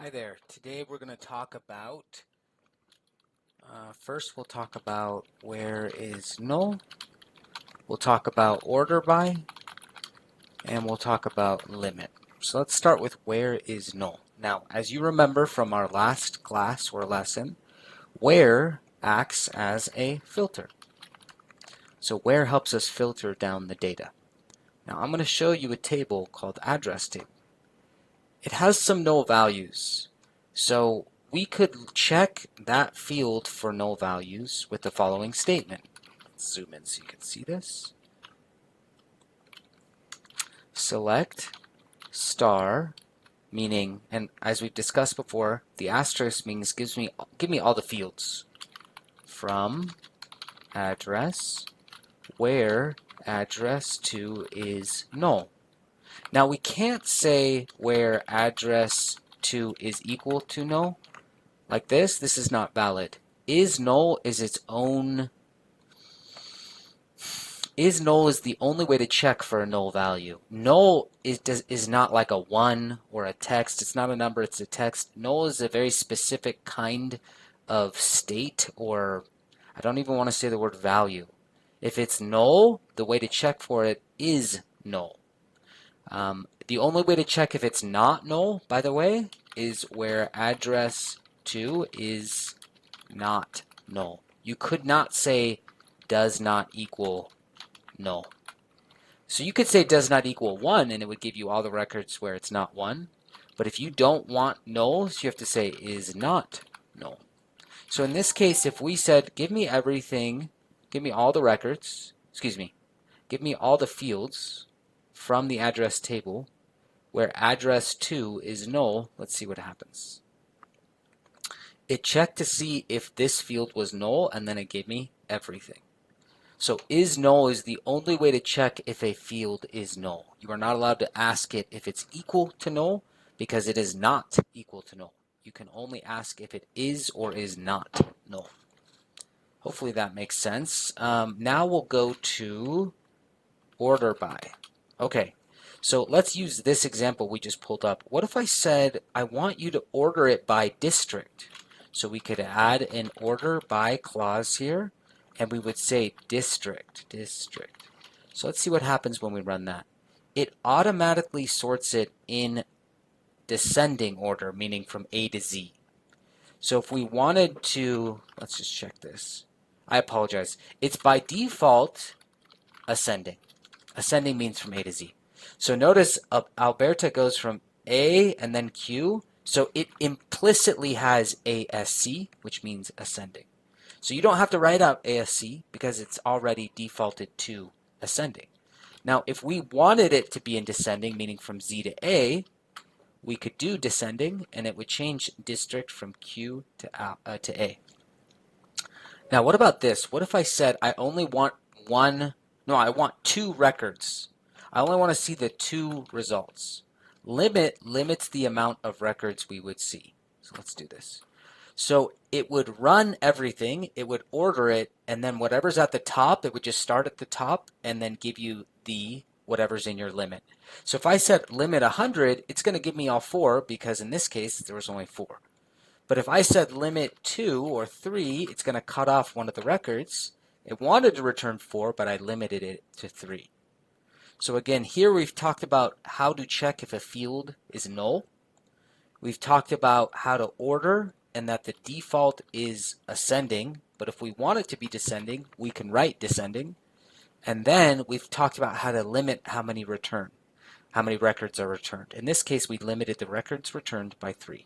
Hi there. Today we're going to talk about, first we'll talk about where is null, we'll talk about order by, and we'll talk about limit. So let's start with where is null. Now, as you remember from our last class or lesson, where acts as a filter. So where helps us filter down the data. Now I'm going to show you a table called address table. It has some null values. So we could check that field for null values with the following statement. Let's zoom in so you can see this. Select star, meaning, and as we've discussed before, the asterisk means give me all the fields from address where address to is null. Now we can't say where address to is equal to null. Like this is not valid. Is null is its own. Is null is the only way to check for a null value. Null is not like a 1 or a text. It's not a number, it's a text. Null is a very specific kind of state, or I don't even want to say the word value. If it's null, the way to check for it is null. The only way to check if it's not null, by the way, is where address to is not null. You could not say does not equal null. So you could say does not equal 1 and it would give you all the records where it's not 1. But if you don't want nulls, you have to say is not null. So in this case, if we said give me everything, give me all the records, give me all the fields from the address table where address to is null, let's see what happens. It checked to see if this field was null, and then it gave me everything. So is null is the only way to check if a field is null. You are not allowed to ask it if it's equal to null, because it is not equal to null. You can only ask if it is or is not null. Hopefully that makes sense. Now we'll go to order by. Okay, so let's use this example we just pulled up. What if I said I want you to order it by district? So we could add an order by clause here, and we would say district. So let's see what happens when we run that. It automatically sorts it in descending order, meaning from A to Z. So if we wanted to, let's just check this. I apologize. It's by default ascending. Ascending means from A to Z. So notice Alberta goes from A and then Q, so it implicitly has ASC, which means ascending. So you don't have to write out ASC because it's already defaulted to ascending. Now, if we wanted it to be in descending, meaning from Z to A, we could do descending, and it would change district from Q to A. Now, what about this? What if I said I only want I want 2 records. I only want to see the 2 results. Limit limits the amount of records we would see. So let's do this. So it would run everything, it would order it, and then whatever's at the top, it would just start at the top and then give you the whatever's in your limit. So if I set limit 100, it's going to give me all 4 because in this case there was only 4. But if I said limit 2 or 3, it's going to cut off one of the records. It wanted to return 4, but I limited it to 3. So again, here we've talked about how to check if a field is null. We've talked about how to order and that the default is ascending, but if we want it to be descending, we can write descending. And then we've talked about how to limit how many return, how many records are returned. In this case, we limited the records returned by 3.